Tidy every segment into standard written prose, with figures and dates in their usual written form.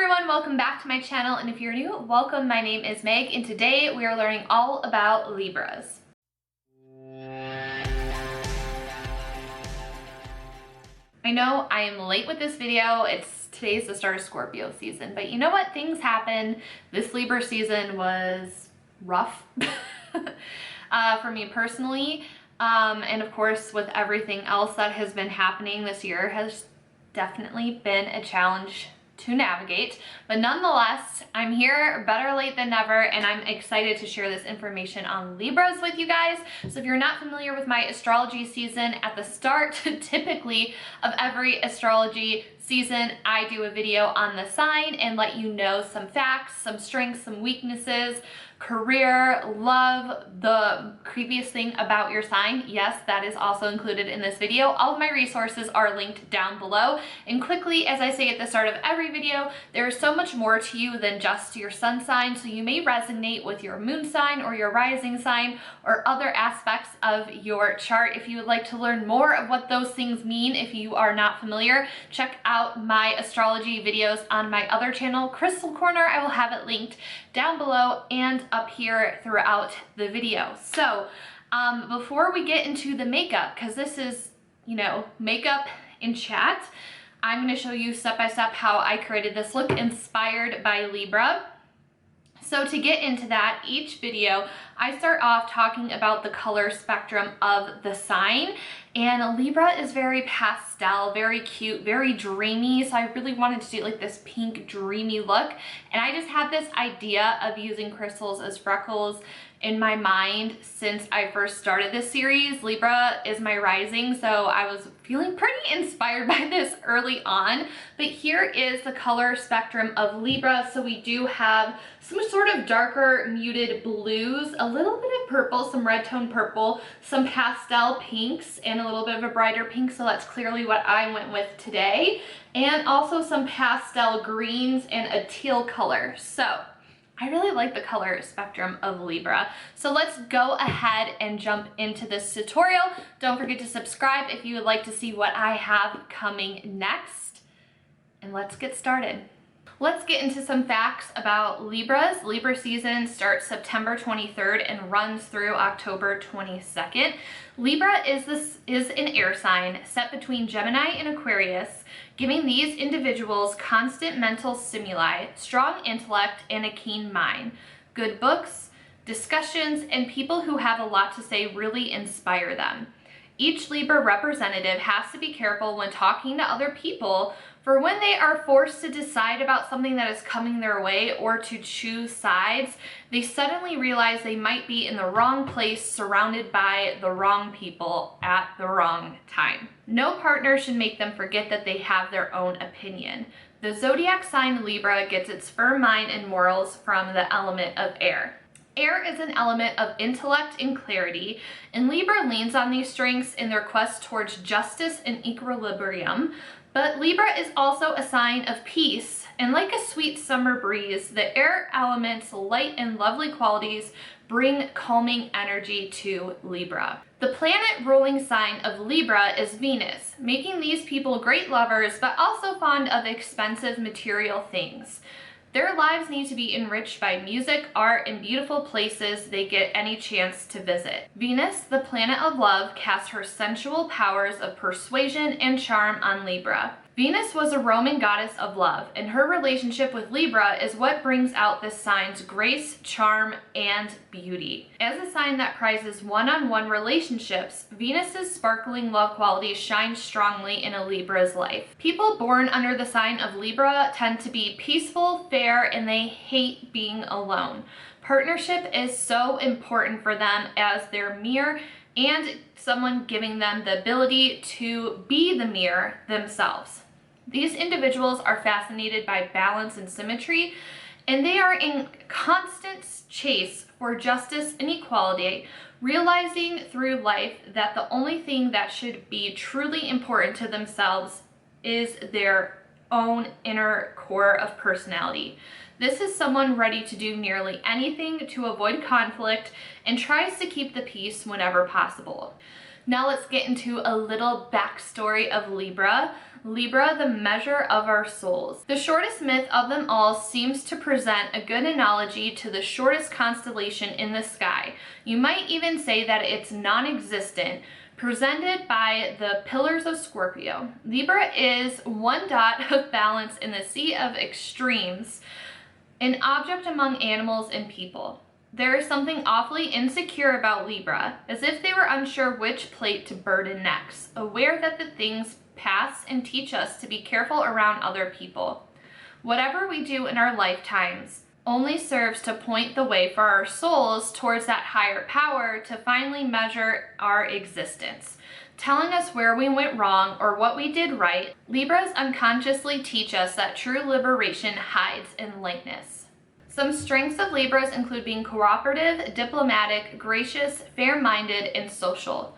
everyone, welcome back to my channel, and if you're new, welcome. My name is Meg, and today we are learning all about Libras. I know I am late with this video. Today's the start of Scorpio season, but you know what? Things happen. This Libra season was rough for me personally, and of course with everything else that has been happening this year has definitely been a challenge to navigate, but nonetheless, I'm here, better late than never, and I'm excited to share this information on Libras with you guys. So if you're not familiar with my astrology season, at the start typically of every astrology season, I do a video on the sign and let you know some facts, some strengths, some weaknesses, career, love, the creepiest thing about your sign. Yes, that is also included in this video. All of my resources are linked down below. And quickly, as I say at the start of every video, there is so much more to you than just your sun sign. So you may resonate with your moon sign or your rising sign or other aspects of your chart. If you would like to learn more of what those things mean, if you are not familiar, check out my astrology videos on my other channel, Crystal Corner. I will have it linked down below and up here throughout the video. So before we get into the makeup, because this is, you know, makeup in chat, I'm going to show you step by step how I created this look inspired by Libra. So to get into that, each video I start off talking about the color spectrum of the sign, and Libra is very pastel, very cute, very dreamy, so I really wanted to do like this pink dreamy look, and I just had this idea of using crystals as freckles in my mind since I first started this series. Libra is my rising, so I was feeling pretty inspired by this early on. But here is the color spectrum of Libra. So we do have some sort of darker muted blues, a little bit of purple, some red tone purple, some pastel pinks, and a little bit of a brighter pink, so that's clearly what I went with today. And also some pastel greens and a teal color. So I really like the color spectrum of Libra. So let's go ahead and jump into this tutorial. Don't forget to subscribe if you would like to see what I have coming next. And let's get started. Let's get into some facts about Libras. Libra season starts September 23rd and runs through October 22nd. Libra is an air sign set between Gemini and Aquarius, giving these individuals constant mental stimuli, strong intellect, and a keen mind. Good books, discussions, and people who have a lot to say really inspire them. Each Libra representative has to be careful when talking to other people, for when they are forced to decide about something that is coming their way or to choose sides, they suddenly realize they might be in the wrong place, surrounded by the wrong people at the wrong time. No partner should make them forget that they have their own opinion. The zodiac sign Libra gets its firm mind and morals from the element of air. Air is an element of intellect and clarity, and Libra leans on these strengths in their quest towards justice and equilibrium. But Libra is also a sign of peace, and like a sweet summer breeze, the air element's light and lovely qualities bring calming energy to Libra. The planet ruling sign of Libra is Venus, making these people great lovers but also fond of expensive material things. Their lives need to be enriched by music, art, and beautiful places they get any chance to visit. Venus, the planet of love, casts her sensual powers of persuasion and charm on Libra. Venus was a Roman goddess of love, and her relationship with Libra is what brings out this sign's grace, charm, and beauty. As a sign that prizes one-on-one relationships, Venus's sparkling love qualities shine strongly in a Libra's life. People born under the sign of Libra tend to be peaceful, fair, and they hate being alone. Partnership is so important for them as their mirror and someone giving them the ability to be the mirror themselves. These individuals are fascinated by balance and symmetry, and they are in constant chase for justice and equality, realizing through life that the only thing that should be truly important to themselves is their own inner core of personality. This is someone ready to do nearly anything to avoid conflict and tries to keep the peace whenever possible. Now let's get into a little backstory of Libra. Libra, the measure of our souls. The shortest myth of them all seems to present a good analogy to the shortest constellation in the sky. You might even say that it's non-existent, presented by the pillars of Scorpio. Libra is one dot of balance in the sea of extremes, an object among animals and people. There is something awfully insecure about Libra, as if they were unsure which plate to burden next, aware that the things pass and teach us to be careful around other people. Whatever we do in our lifetimes only serves to point the way for our souls towards that higher power to finally measure our existence, telling us where we went wrong or what we did right. Libras unconsciously teach us that true liberation hides in lightness. Some strengths of Libras include being cooperative, diplomatic, gracious, fair-minded, and social.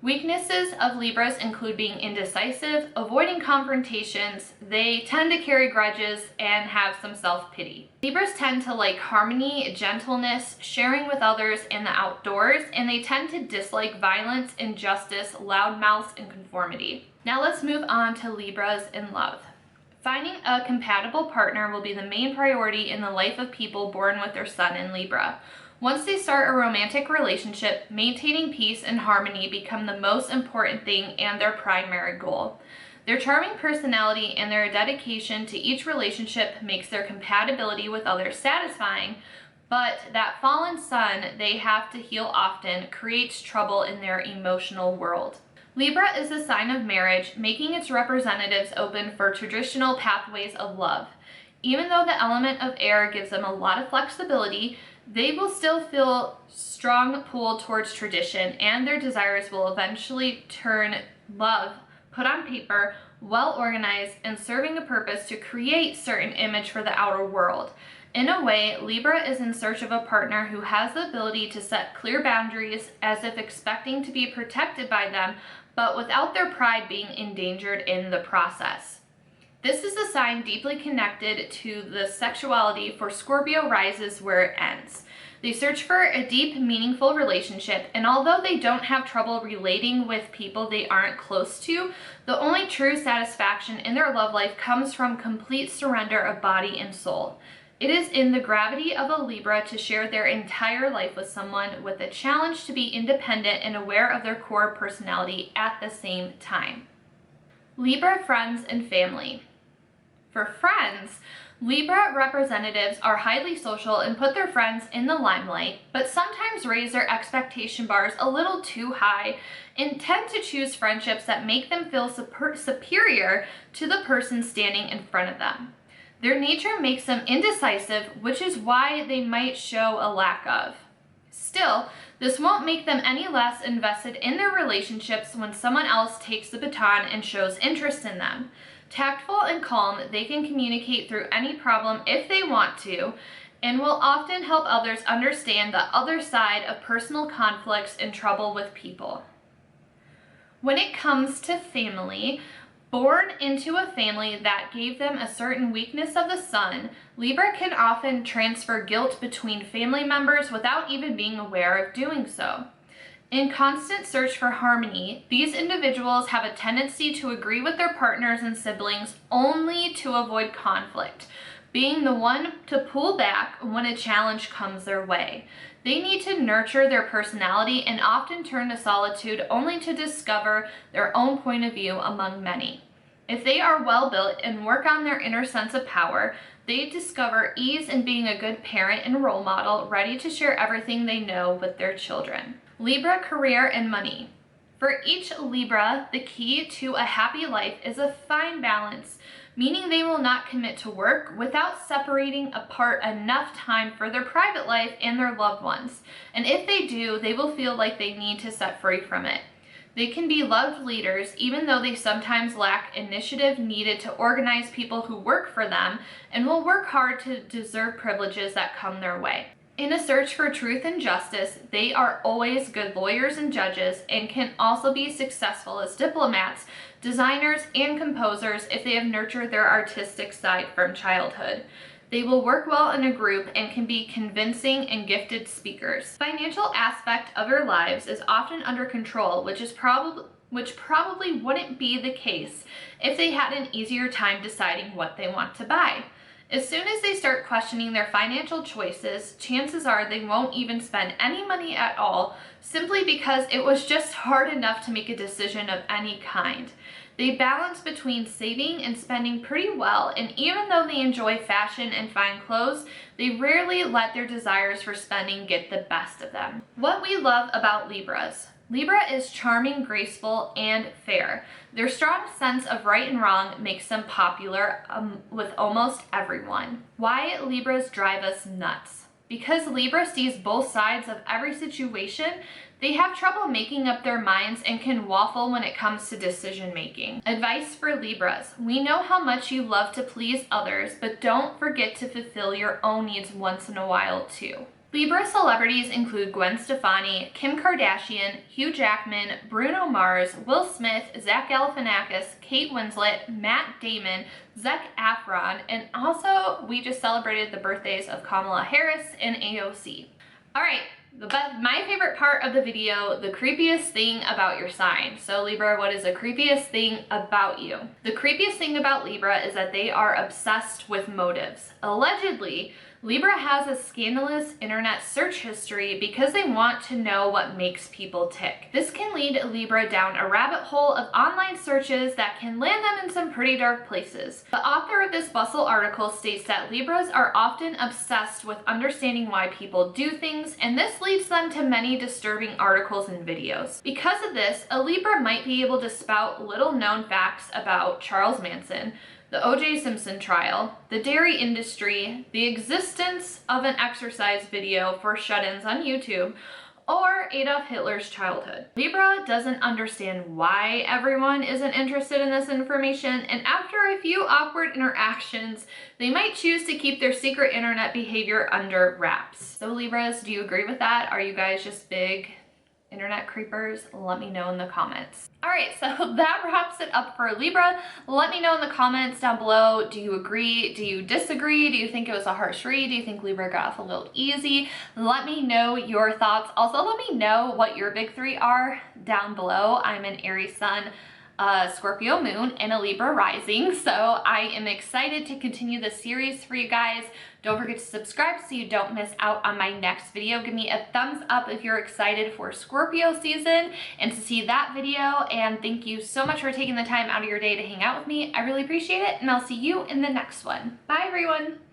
Weaknesses of Libras include being indecisive, avoiding confrontations, they tend to carry grudges, and have some self-pity. Libras tend to like harmony, gentleness, sharing with others in the outdoors, and they tend to dislike violence, injustice, loudmouths, and conformity. Now let's move on to Libras in love. Finding a compatible partner will be the main priority in the life of people born with their sun in Libra. Once they start a romantic relationship, maintaining peace and harmony become the most important thing and their primary goal. Their charming personality and their dedication to each relationship makes their compatibility with others satisfying, but that fallen sun they have to heal often creates trouble in their emotional world. Libra is a sign of marriage, making its representatives open for traditional pathways of love. Even though the element of air gives them a lot of flexibility, they will still feel strong pull towards tradition, and their desires will eventually turn love, put on paper, well organized, and serving a purpose to create certain image for the outer world. In a way, Libra is in search of a partner who has the ability to set clear boundaries as if expecting to be protected by them, but without their pride being endangered in the process. This is a sign deeply connected to the sexuality, for Scorpio rises where it ends. They search for a deep, meaningful relationship, and although they don't have trouble relating with people they aren't close to, the only true satisfaction in their love life comes from complete surrender of body and soul. It is in the gravity of a Libra to share their entire life with someone, with a challenge to be independent and aware of their core personality at the same time. Libra friends and family. For friends, Libra representatives are highly social and put their friends in the limelight, but sometimes raise their expectation bars a little too high and tend to choose friendships that make them feel superior to the person standing in front of them. Their nature makes them indecisive, which is why they might show a lack of. Still, this won't make them any less invested in their relationships when someone else takes the baton and shows interest in them. Tactful and calm, they can communicate through any problem if they want to, and will often help others understand the other side of personal conflicts and trouble with people. When it comes to family, born into a family that gave them a certain weakness of the sun, Libra can often transfer guilt between family members without even being aware of doing so. In constant search for harmony, these individuals have a tendency to agree with their partners and siblings only to avoid conflict, being the one to pull back when a challenge comes their way. They need to nurture their personality and often turn to solitude only to discover their own point of view among many. If they are well built and work on their inner sense of power, they discover ease in being a good parent and role model, ready to share everything they know with their children. Libra career and money. For each Libra, the key to a happy life is a fine balance, meaning they will not commit to work without separating apart enough time for their private life and their loved ones. And if they do, they will feel like they need to set free from it. They can be loved leaders, even though they sometimes lack initiative needed to organize people who work for them, and will work hard to deserve privileges that come their way. In a search for truth and justice, they are always good lawyers and judges, and can also be successful as diplomats, designers, and composers if they have nurtured their artistic side from childhood. They will work well in a group and can be convincing and gifted speakers. Financial aspect of your lives is often under control, which probably wouldn't be the case if they had an easier time deciding what they want to buy. As soon as they start questioning their financial choices, chances are they won't even spend any money at all, simply because it was just hard enough to make a decision of any kind. They balance between saving and spending pretty well, and even though they enjoy fashion and fine clothes, they rarely let their desires for spending get the best of them. What we love about Libras. Libra is charming, graceful, and fair. Their strong sense of right and wrong makes them popular with almost everyone. Why Libras drive us nuts? Because Libra sees both sides of every situation, they have trouble making up their minds and can waffle when it comes to decision making. Advice for Libras. We know how much you love to please others, but don't forget to fulfill your own needs once in a while too. Libra celebrities include Gwen Stefani, Kim Kardashian, Hugh Jackman, Bruno Mars, Will Smith, Zach Galifianakis, Kate Winslet, Matt Damon, Zac Efron, and also we just celebrated the birthdays of Kamala Harris and AOC. All right. My favorite part of the video, the creepiest thing about your sign. So Libra, what is the creepiest thing about you? The creepiest thing about Libra is that they are obsessed with motives. Allegedly, Libra has a scandalous internet search history because they want to know what makes people tick. This can lead Libra down a rabbit hole of online searches that can land them in some pretty dark places. The author of this Bustle article states that Libras are often obsessed with understanding why people do things, and this leads them to many disturbing articles and videos. Because of this, a Libra might be able to spout little-known facts about Charles Manson, the O.J. Simpson trial, the dairy industry, the existence of an exercise video for shut-ins on YouTube, or Adolf Hitler's childhood. Libra doesn't understand why everyone isn't interested in this information, and after a few awkward interactions, they might choose to keep their secret internet behavior under wraps. So Libras, do you agree with that? Are you guys just big internet creepers? Let me know in the comments. All right, so that wraps it up for Libra. Let me know in the comments down below. Do you agree? Do you disagree? Do you think it was a harsh read? Do you think Libra got off a little easy? Let me know your thoughts. Also, let me know what your big three are down below. I'm an Aries sun, Scorpio moon, and a Libra rising, so I am excited to continue this series for you guys. Don't forget to subscribe so you don't miss out on my next video. Give me a thumbs up if you're excited for Scorpio season and to see that video, and thank you so much for taking the time out of your day to hang out with me. I really appreciate it, and I'll see you in the next one. Bye everyone.